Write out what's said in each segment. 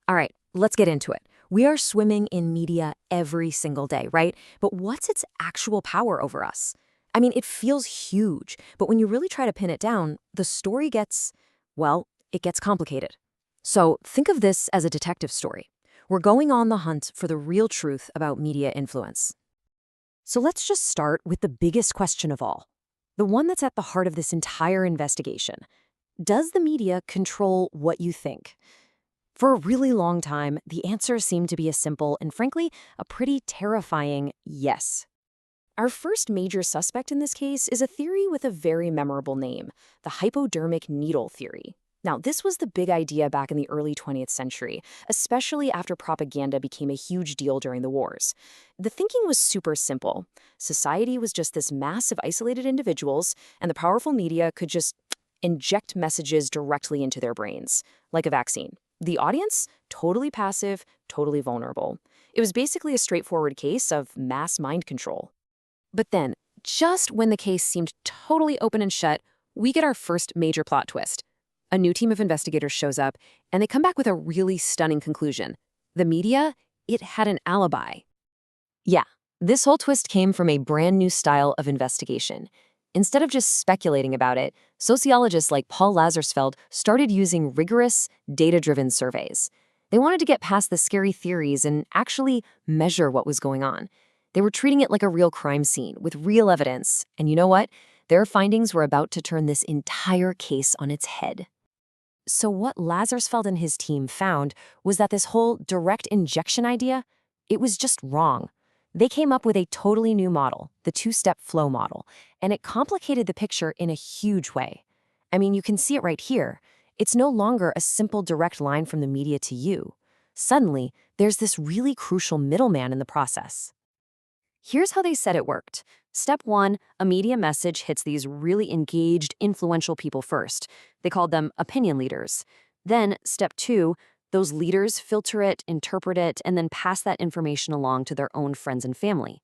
All right, let's get into it. We are swimming in media every single day, right? But what's its actual power over us? I mean, it feels huge, but when you really try to pin it down, the story gets, well, it gets complicated. So think of this as a detective story. We're going on the hunt for the real truth about media influence. So let's just start with the biggest question of all, the one that's at the heart of this entire investigation. Does the media control what you think? For a really long time, the answer seemed to be a simple and, frankly, a pretty terrifying yes. Our first major suspect in this case is a theory with a very memorable name, the hypodermic needle theory. Now, this was the big idea back in the early 20th century, especially after propaganda became a huge deal during the wars. The thinking was super simple. Society was just this mass of isolated individuals, and the powerful media could just inject messages directly into their brains, like a vaccine. The audience? Totally passive, totally vulnerable. It was basically a straightforward case of mass mind control. But then, just when the case seemed totally open and shut, we get our first major plot twist. A new team of investigators shows up, and they come back with a really stunning conclusion. The media, it had an alibi. Yeah, this whole twist came from a brand new style of investigation. Instead of just speculating about it, sociologists like Paul Lazarsfeld started using rigorous, data-driven surveys. They wanted to get past the scary theories and actually measure what was going on. They were treating it like a real crime scene with real evidence, and you know what? Their findings were about to turn this entire case on its head. So what Lazarsfeld and his team found was that this whole direct injection idea, it was just wrong. They came up with a totally new model, the two-step flow model, and it complicated the picture in a huge way. I mean, you can see it right here. It's no longer a simple direct line from the media to you. Suddenly, there's this really crucial middleman in the process. Here's how they said it worked. Step 1, a media message hits these really engaged, influential people first. They called them opinion leaders. Then, step 2, those leaders filter it, interpret it, and then pass that information along to their own friends and family.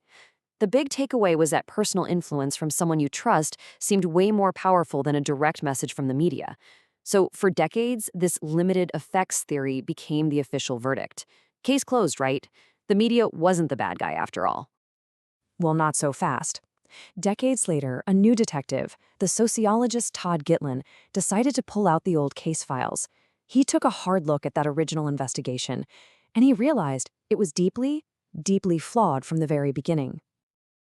The big takeaway was that personal influence from someone you trust seemed way more powerful than a direct message from the media. So, for decades, this limited effects theory became the official verdict. Case closed, right? The media wasn't the bad guy after all. Well, not so fast. Decades later, a new detective, the sociologist Todd Gitlin, decided to pull out the old case files. He took a hard look at that original investigation, and he realized it was deeply, deeply flawed from the very beginning.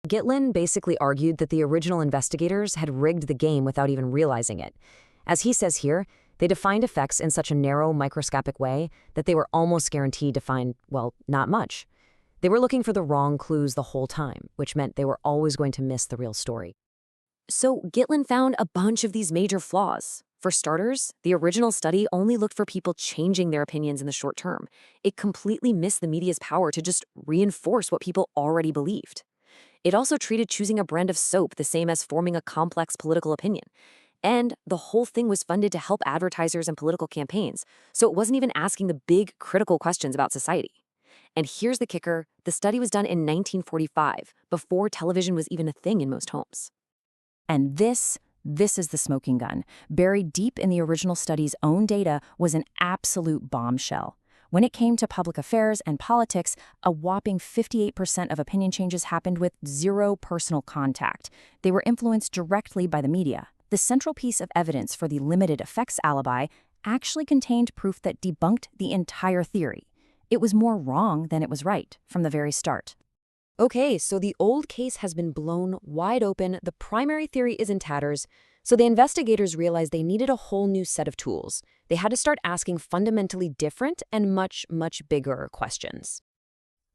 Gitlin basically argued that the original investigators had rigged the game without even realizing it. As he says here, they defined effects in such a narrow, microscopic way that they were almost guaranteed to find, well, not much. They were looking for the wrong clues the whole time, which meant they were always going to miss the real story. So Gitlin found a bunch of these major flaws. For starters, the original study only looked for people changing their opinions in the short term. It completely missed the media's power to just reinforce what people already believed. It also treated choosing a brand of soap the same as forming a complex political opinion. And the whole thing was funded to help advertisers and political campaigns, so it wasn't even asking the big, critical questions about society. And here's the kicker, the study was done in 1945, before television was even a thing in most homes. And this is the smoking gun. Buried deep in the original study's own data was an absolute bombshell. When it came to public affairs and politics, a whopping 58% of opinion changes happened with zero personal contact. They were influenced directly by the media. The central piece of evidence for the limited effects alibi actually contained proof that debunked the entire theory. It was more wrong than it was right from the very start. Okay, so the old case has been blown wide open, the primary theory is in tatters, so the investigators realized they needed a whole new set of tools. They had to start asking fundamentally different and much, much bigger questions.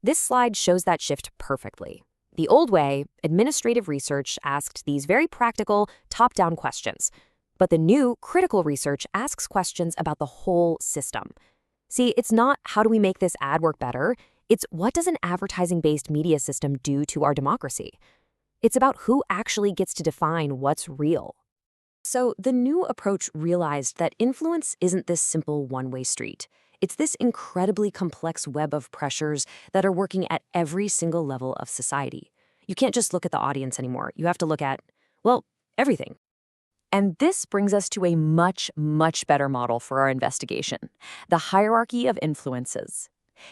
This slide shows that shift perfectly. The old way, administrative research asked these very practical, top-down questions. But the new, critical research asks questions about the whole system. See, it's not how do we make this ad work better, it's what does an advertising-based media system do to our democracy? It's about who actually gets to define what's real. So the new approach realized that influence isn't this simple one-way street. It's this incredibly complex web of pressures that are working at every single level of society. You can't just look at the audience anymore. You have to look at, well, everything. And this brings us to a much, much better model for our investigation, the hierarchy of influences.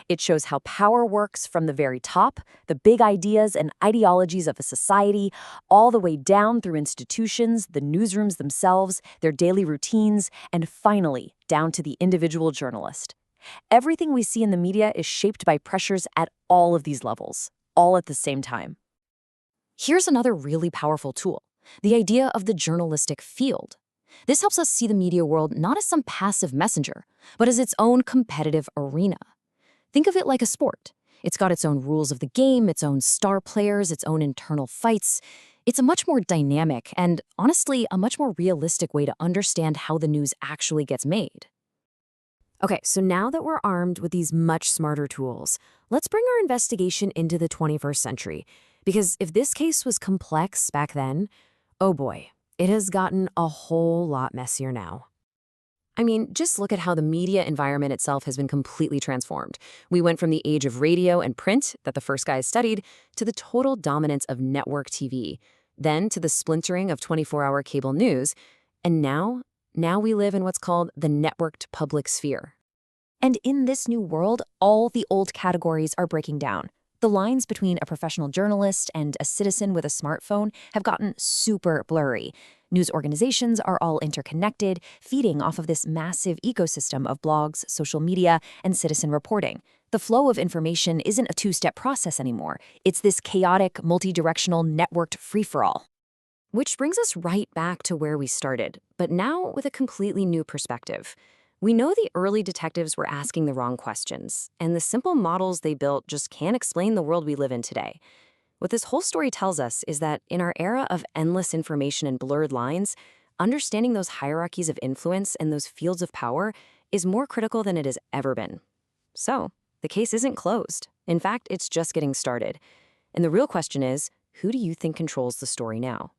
It shows how power works from the very top, the big ideas and ideologies of a society, all the way down through institutions, the newsrooms themselves, their daily routines, and finally, down to the individual journalist. Everything we see in the media is shaped by pressures at all of these levels, all at the same time. Here's another really powerful tool, the idea of the journalistic field. This helps us see the media world not as some passive messenger, but as its own competitive arena. Think of it like a sport. It's got its own rules of the game, its own star players, its own internal fights. It's a much more dynamic and, honestly, a much more realistic way to understand how the news actually gets made. Okay, so now that we're armed with these much smarter tools, let's bring our investigation into the 21st century. Because if this case was complex back then, oh boy, it has gotten a whole lot messier now. I mean, just look at how the media environment itself has been completely transformed. We went from the age of radio and print that the first guys studied to the total dominance of network TV, then to the splintering of 24-hour cable news, and now we live in what's called the networked public sphere. And in this new world, all the old categories are breaking down. The lines between a professional journalist and a citizen with a smartphone have gotten super blurry. News organizations are all interconnected, feeding off of this massive ecosystem of blogs, social media, and citizen reporting. The flow of information isn't a two-step process anymore. It's this chaotic, multi-directional, networked free-for-all. Which brings us right back to where we started, but now with a completely new perspective. We know the early detectives were asking the wrong questions, and the simple models they built just can't explain the world we live in today. What this whole story tells us is that in our era of endless information and blurred lines, understanding those hierarchies of influence and those fields of power is more critical than it has ever been. So, the case isn't closed. In fact, it's just getting started. And the real question is, who do you think controls the story now?